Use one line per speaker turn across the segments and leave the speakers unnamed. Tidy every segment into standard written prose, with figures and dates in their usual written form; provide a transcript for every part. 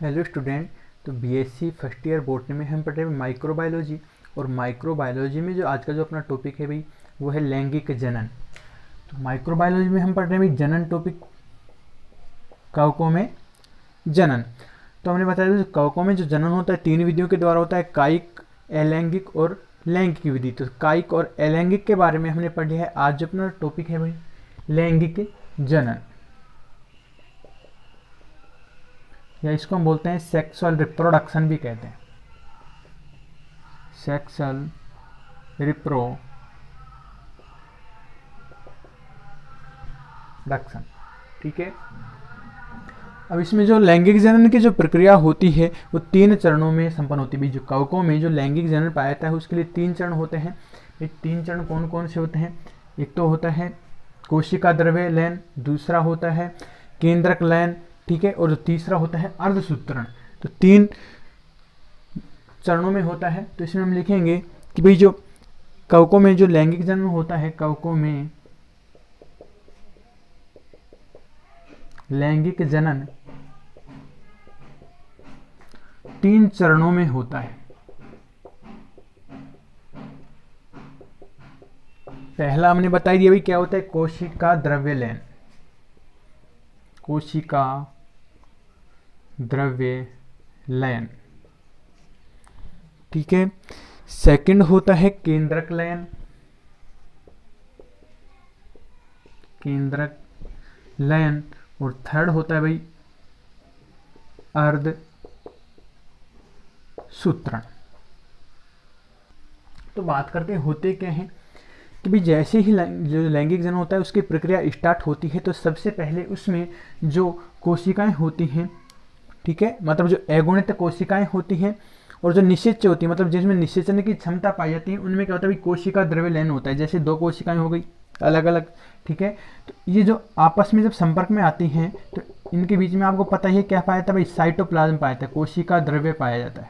Hello student. तो BSc first year botany में हम पढ़ रहे हैं माइक्रोबायोलॉजी। और माइक्रोबायोलॉजी में जो आज का जो अपना टॉपिक है भाई वो है लैंगिक जनन। तो माइक्रोबायोलॉजी में हम पढ़ रहे हैं भाई जनन टॉपिक, कवकों में जनन। तो हमने बताया था कवकों में जो जनन होता है 3 विधियों के द्वारा होता है, कायिक, अलैंगिक और लैंगिक विधि। तो कायिक और अलैंगिक के बारे में हमने पढ़ लिया है। आज जो अपना टॉपिक है भाई लैंगिक जनन, या इसको हम बोलते हैं सेक्सुअल रिप्रोडक्शन भी कहते हैं, सेक्सुअल रिप्रोडक्शन। ठीक है। अब इसमें जो लैंगिक जनन की जो प्रक्रिया होती है वो 3 चरणों में संपन्न होती है। जो कवकों में जो लैंगिक जनन पाया जाता है उसके लिए 3 चरण होते हैं। ये 3 चरण कौन कौन से होते हैं? एक तो होता है कोशिका द्रव्य लयन, दूसरा होता है केंद्रक लयन, ठीक है, और जो तीसरा होता है अर्धसूत्रण। तो 3 चरणों में होता है। तो इसमें हम लिखेंगे कि भाई जो कवकों में जो लैंगिक जनन होता है, कवकों में लैंगिक जनन 3 चरणों में होता है। पहला हमने बता दिया भाई क्या होता है, कोशिका द्रव्य लयन, कोशिका द्रव्य लयन, ठीक है। सेकंड होता है केंद्रक लयन, केंद्रक लयन, और थर्ड होता है भाई अर्ध सूत्रण। तो बात करते हैं होते क्या हैं कि भाई जैसे ही जो लैंगिक जनन होता है उसकी प्रक्रिया स्टार्ट होती है तो सबसे पहले उसमें जो कोशिकाएं होती हैं, ठीक है, मतलब जो अगुणित कोशिकाएं होती हैं और जो निषेच्य होती है, मतलब जिसमें निषेचन की क्षमता पाई जाती है, उनमें क्या होता है भाई कोशिका द्रव्य लयन होता है। जैसे 2 कोशिकाएं हो गई अलग अलग, ठीक है। तो ये जो आपस में जब संपर्क में आती हैं तो इनके बीच में आपको पता ही है क्या पाया जाता है भाई, साइटोप्लाज्म पाया जाता है, कोशिका द्रव्य पाया जाता है,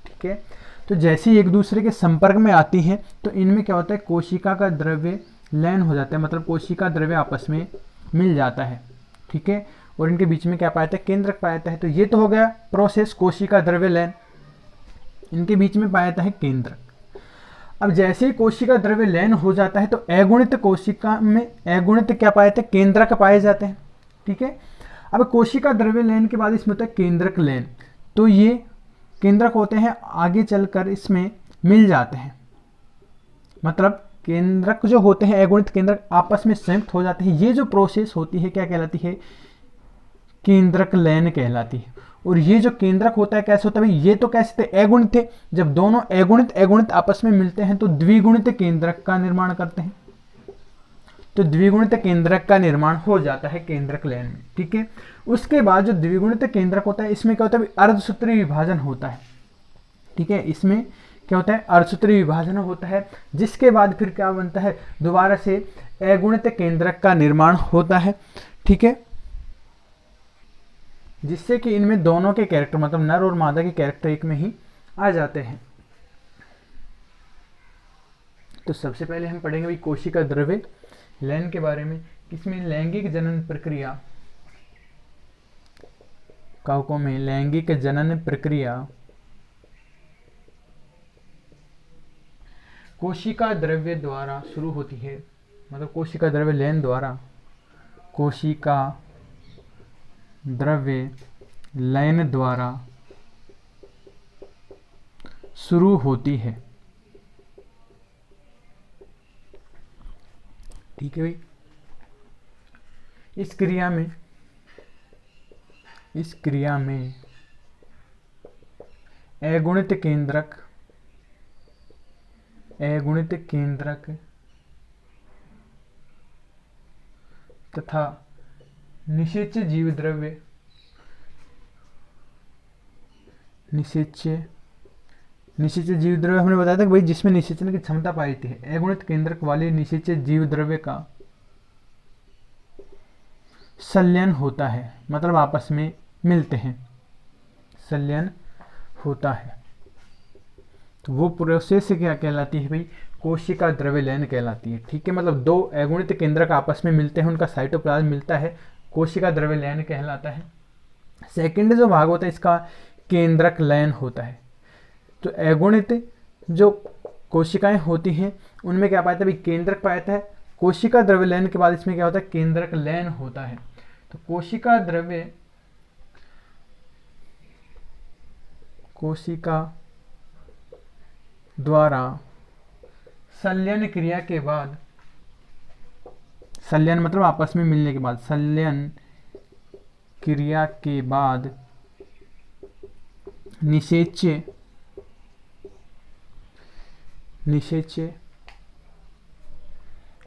ठीक है। तो जैसे ही एक दूसरे के संपर्क में आती हैं तो इनमें क्या होता है, कोशिका का द्रव्य लयन हो जाता है, मतलब कोशिका द्रव्य आपस में मिल जाता है, ठीक है। और इनके बीच में क्या पाया जाता है, केंद्रक पाया जाता है। तो ये तो हो गया प्रोसेस कोशिका द्रव्य लयन, इनके बीच में पाया जाता है केंद्रक। अब जैसे ही कोशिका द्रव्य लयन हो जाता है तो अगुणित कोशिका में अगुणित क्या पाए जाते हैं, केंद्रक पाए जाते हैं, ठीक है। अब कोशिका द्रव्य लयन के बाद इसमें होता है केंद्रक लयन। तो ये केंद्रक होते हैं आगे चलकर इसमें मिल जाते हैं, मतलब केंद्रक जो होते हैं अगुणित केंद्रक आपस में संयुक्त हो जाते हैं। ये जो प्रोसेस होती है क्या कहलाती है, केंद्रक लयन कहलाती है। और ये जो केंद्रक होता है कैसे होता है भाई, ये तो कैसे थे, अगुणित थे। जब दोनों अगुणित अगुणित आपस में मिलते हैं तो द्विगुणित केंद्रक का निर्माण करते हैं। तो द्विगुणित केंद्रक का निर्माण हो जाता है केंद्रक लयन में, ठीक है। उसके बाद जो द्विगुणित केंद्रक होता है इसमें क्या होता है, अर्धसूत्री विभाजन होता है, ठीक है। इसमें क्या होता है, अर्धसूत्री विभाजन होता है, जिसके बाद फिर क्या बनता है, दोबारा से अगुणित केंद्रक का निर्माण होता है, ठीक है, जिससे कि इनमें दोनों के कैरेक्टर मतलब नर और मादा के कैरेक्टर एक में ही आ जाते हैं। तो सबसे पहले हम पढ़ेंगे भाई कोशिका द्रव्य लयन के बारे में। इसमें लैंगिक जनन प्रक्रिया, कवकों में लैंगिक जनन प्रक्रिया कोशिका द्रव्य द्वारा शुरू होती है, मतलब कोशिका द्रव्य लयन द्वारा, कोशिका द्रव्य लयन द्वारा शुरू होती है, ठीक है भाई। इस क्रिया में अगुणित केंद्रक तथा निषेच्य जीव द्रव्य हमने बताया था कि भाई जिसमें निषेचन की क्षमता पाई जाती है, अगुणित केंद्रक वाले निषेच्य जीव द्रव्य का संलयन होता है, मतलब आपस में मिलते हैं, संलयन होता है। तो वो प्रोसेस क्या कहलाती है भाई, कोशिका द्रव्य लयन कहलाती है, ठीक है। मतलब 2 अगुणित केंद्रक आपस में मिलते हैं, उनका साइटोप्लाज्म मिलता है, कोशिका द्रव्य लयन कहलाता है। सेकंड जो भाग होता है इसका केंद्रक लयन होता है। तो अगुणित जो कोशिकाएं होती हैं उनमें क्या पाया जाता है, केंद्रक पाया जाता है। कोशिका द्रव्य लयन के बाद इसमें क्या होता है, केंद्रक लयन होता है। तो कोशिका द्वारा संलयन क्रिया के बाद, संलयन मतलब आपस में मिलने के बाद, संलयन क्रिया के बाद निषेच्य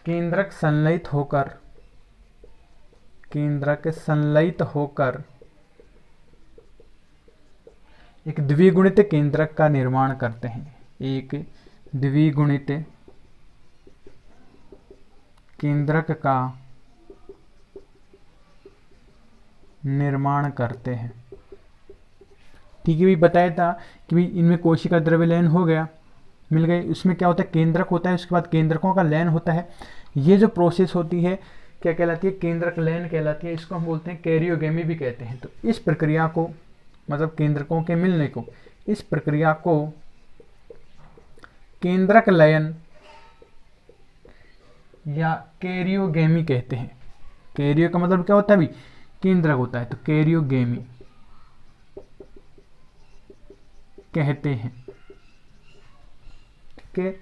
केंद्रक संलयित होकर एक द्विगुणित केंद्रक का निर्माण करते हैं। एक द्विगुणित केंद्रक का निर्माण करते हैं। ठीक है, भी बताया था कि भाई इनमें कोशिका द्रव्य लयन हो गया, मिल गए। उसमें क्या होता है, केंद्रक होता है, उसके बाद केंद्रकों का लयन होता है। ये जो प्रोसेस होती है क्या कहलाती है, केंद्रक लयन कहलाती है। इसको हम बोलते हैं कैरियोगेमी भी कहते हैं। तो इस प्रक्रिया को, मतलब केंद्रकों के मिलने को, इस प्रक्रिया को केंद्रक लयन या कैरियोगेमी कहते हैं। कैरियो का मतलब क्या होता है, भी केंद्रक होता है, तो कैरियोगेमी कहते हैं। ठीक है।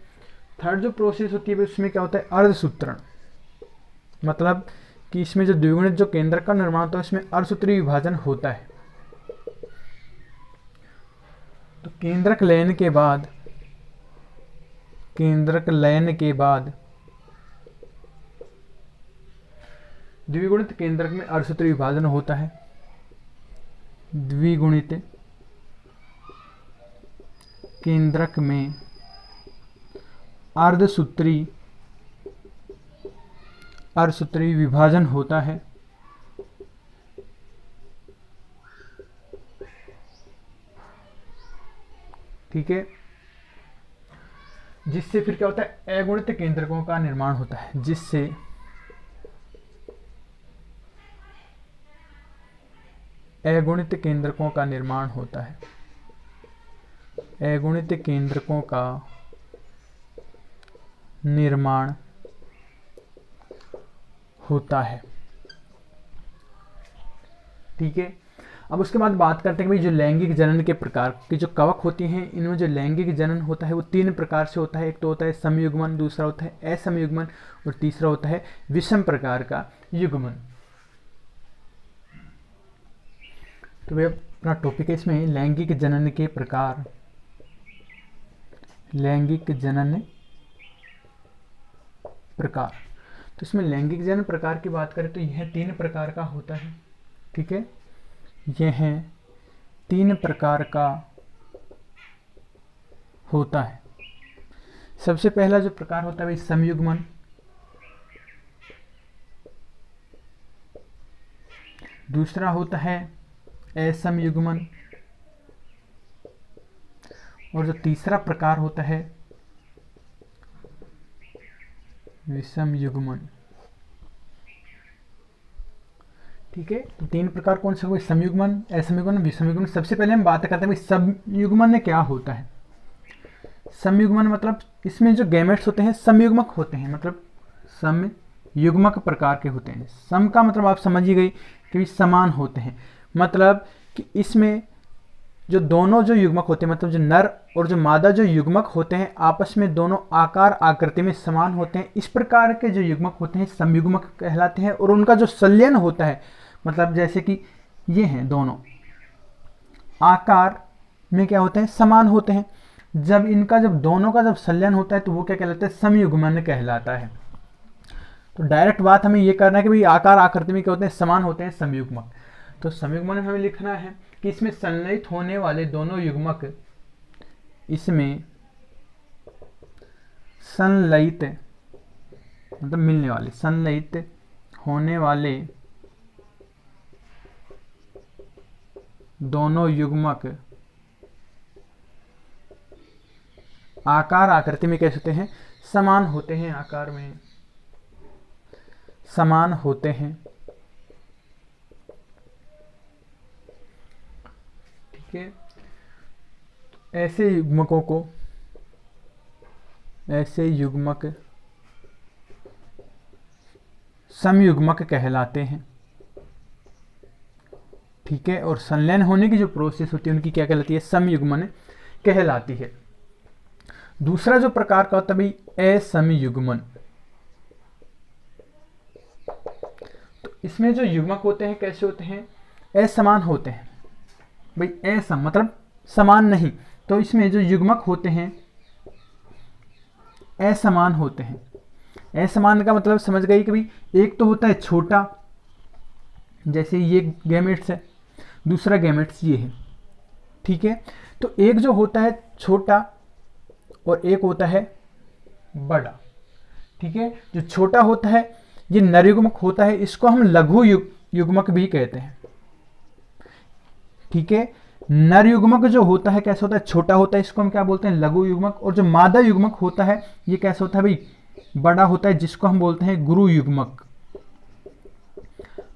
थर्ड जो प्रोसेस होती है उसमें क्या होता है, अर्धसूत्रण, मतलब कि इसमें जो द्विगुणित जो केंद्रक का निर्माण होता है उसमें अर्धसूत्री विभाजन होता है। तो केंद्रक लयन के बाद द्विगुणित केंद्रक में अर्धसूत्री विभाजन होता है। द्विगुणित केंद्रक में अर्धसूत्री विभाजन होता है। ठीक है, जिससे फिर क्या होता है, अगुणित केंद्रकों का निर्माण होता है, जिससे अगुणित केंद्रकों का निर्माण होता है। अगुणित केंद्रकों का निर्माण होता है। ठीक है। अब उसके बाद बात करते हैं कि भाई जो लैंगिक जनन के प्रकार की जो कवक होती हैं, इनमें जो लैंगिक जनन होता है वो 3 प्रकार से होता है। एक तो होता है समयुग्मन, दूसरा होता है असमयुग्मन और तीसरा होता है विषम प्रकार का युग्मन। तो भाई अपना टॉपिक है इसमें लैंगिक जनन के प्रकार। लैंगिक जनन प्रकार, तो इसमें लैंगिक जनन प्रकार की बात करें तो यह 3 प्रकार का होता है। ठीक है, यह 3 प्रकार का होता है। सबसे पहला जो प्रकार होता है समयुग्मन, दूसरा होता है असमयुग्मन और जो तीसरा प्रकार होता है विषम युग्मन। ठीक है, तो 3 प्रकार कौन से हुए, समयुग्मन, असमयुग्मन, विषम युग्मन। सबसे पहले हम बात करते हैं समयुग्मन में क्या होता है। समयुग्मन मतलब इसमें जो गैमेट्स होते हैं समयुग्मक होते हैं, मतलब समयुग्मक प्रकार के होते हैं। सम का मतलब आप समझ ही गई कि समान होते हैं, मतलब कि इसमें जो दोनों जो युग्मक होते हैं, मतलब जो नर और जो मादा जो युग्मक होते हैं आपस में दोनों आकार आकृति में समान होते हैं। इस प्रकार के जो युग्मक होते हैं समयुग्मक कहलाते हैं। और उनका जो संलयन होता है, मतलब जैसे कि ये हैं दोनों आकार में क्या होते हैं, समान होते हैं। जब इनका जब दोनों का जब संलयन होता है तो वो क्या कहलाता है, समयुग्मन कहलाता है। तो डायरेक्ट बात हमें ये करना है कि भाई आकार आकृति में क्या होते हैं, समान होते हैं, समयुग्मक। तो समयुग्मन में हमें लिखना है कि इसमें संलयित होने वाले दोनों युग्मक, इसमें संलयित मतलब मिलने वाले, संलयित होने वाले दोनों युग्मक आकार आकृति में कैसे होते हैं, समान होते हैं, आकार में समान होते हैं। ठीक है, ऐसे युग्मकों को, ऐसे युग्मक समयुग्मक कहलाते हैं। ठीक है, और संलयन होने की जो प्रोसेस होती है उनकी क्या कहलाती है, समयुग्मन कहलाती है। दूसरा जो प्रकार का होता है भाई असमयुग्मन। तो इसमें जो युग्मक होते हैं कैसे होते हैं, असमान होते हैं भाई, असम मतलब समान नहीं, तो इसमें जो युग्मक होते हैं असमान होते हैं। असमान का मतलब समझ गई कि भाई एक तो होता है छोटा, जैसे ये गैमेट्स है, दूसरा गैमेट्स ये है। ठीक है, तो एक जो होता है छोटा और एक होता है बड़ा। ठीक है, जो छोटा होता है ये नरयुग्मक होता है, इसको हम लघु युग्मक भी कहते हैं। ठीक है, नरयुग्मक जो होता है कैसा होता है, छोटा होता है, इसको हम क्या बोलते हैं, लघु युग्मक। और जो मादा युग्मक होता है ये कैसा होता है भाई, बड़ा होता है, जिसको हम बोलते हैं गुरु युग्मक।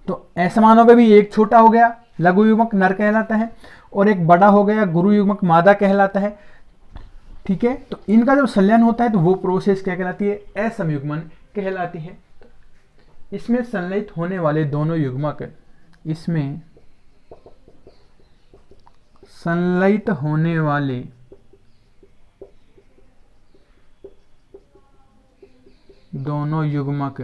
तो असमानों में भी एक छोटा हो गया लघु युग्मक नर कहलाता है, और एक बड़ा हो गया गुरु युग्मक मादा कहलाता है। ठीक है, तो इनका जब संलयन होता है तो वो प्रोसेस क्या कहलाती है, असमयुग्मन कहलाती है। इसमें संलयित होने वाले दोनों युग्मक, इसमें संलयित होने वाले दोनों युग्मक,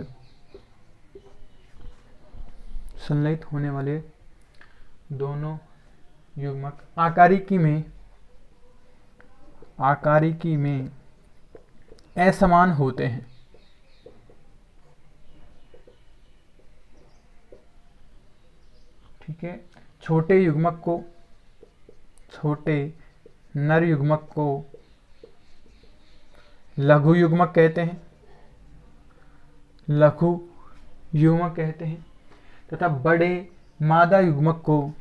संलयित होने वाले दोनों युग्मक आकारिकी में असमान होते हैं। ठीक है, छोटे युग्मक को, छोटे नर युग्मक को लघु युग्मक कहते हैं, लघु युग्मक कहते हैं, तथा बड़े मादा युग्मक को,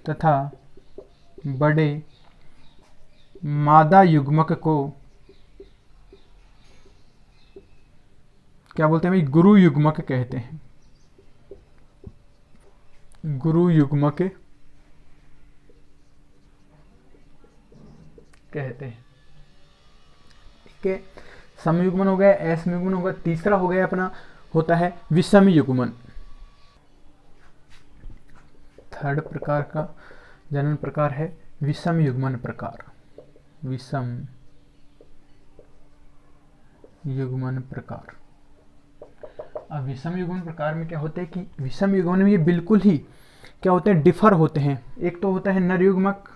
तथा बड़े मादा युग्मक को क्या बोलते हैं भाई, गुरु युग्मक कहते हैं, गुरु युग्मक कहते हैं। ठीक है, समयुग्मन हो गया, असमयुग्मन हो गया। तीसरा हो गया अपना, होता है विषम युग्मन। थर्ड प्रकार का जनन प्रकार है विषम युग्मन प्रकार, विषम युग्मन प्रकार। अब विषम युग्मन प्रकार में क्या होता है कि विषम युग्मन में ये बिल्कुल ही क्या होते हैं, डिफर होते हैं। एक तो होता है नर युग्मक,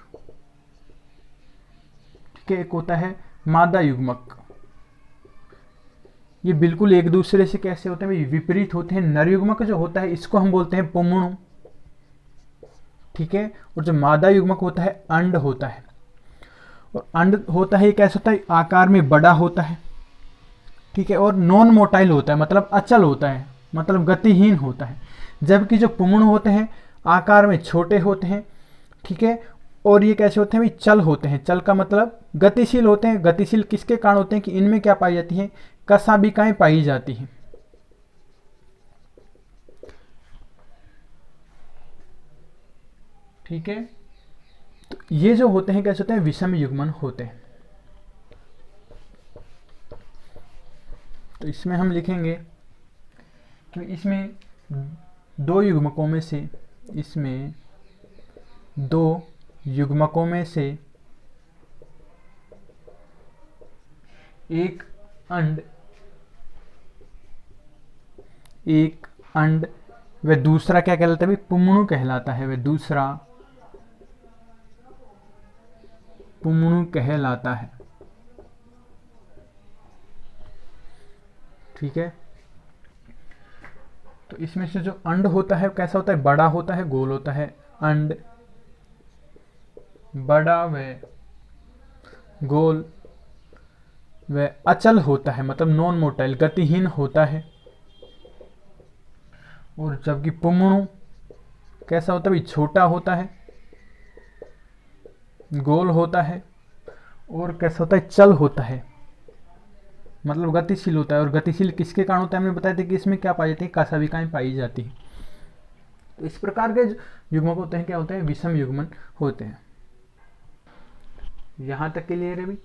ठीक है, एक होता है मादा युग्मक। ये बिल्कुल एक दूसरे से कैसे होते हैं भाई, विपरीत होते हैं। नर युग्मक जो होता है इसको हम बोलते हैं पुंमणु। ठीक है, और जो मादा युग्मक होता है अंड होता है, और अंड होता है ये कैसा होता है, आकार में बड़ा होता है। ठीक है, और नॉन मोटाइल होता है, मतलब अचल होता है, मतलब गतिहीन होता है। जबकि जो पुंमणु होते हैं आकार में छोटे होते हैं। ठीक है, और ये कैसे होते हैं भाई, चल होते हैं। चल का मतलब गतिशील होते हैं। गतिशील किसके कारण होते हैं कि इनमें क्या पाई जाती है, कशाभिकाएं पाई जाती हैं। ठीक है, तो ये जो होते हैं कैसे होते हैं, विषम युग्मन होते हैं। तो इसमें हम लिखेंगे कि इसमें दो युग्मकों में से, इसमें दो युग्मकों में से एक अंड व दूसरा क्या कहलाता है भाई, पुंमणु कहलाता है। वह दूसरा पुंमणु कहलाता है। ठीक है, तो इसमें से जो अंड होता है कैसा होता है, बड़ा होता है, गोल होता है। अंड बड़ा व गोल व अचल होता है, मतलब नॉन मोटाइल, गतिहीन होता है। और जबकि पुंमणु कैसा होता है भाई, छोटा होता है, गोल होता है, और कैसा होता है, चल होता है, मतलब गतिशील होता है। और गतिशील किसके कारण होता है, हमने बताया था कि इसमें क्या पाई जाती है, कशाभिकाएं पाई जाती है। तो इस प्रकार के युग्मक होते हैं क्या होते हैं, विषम युग्मन होते हैं। यहाँ तक क्लियर है भाई।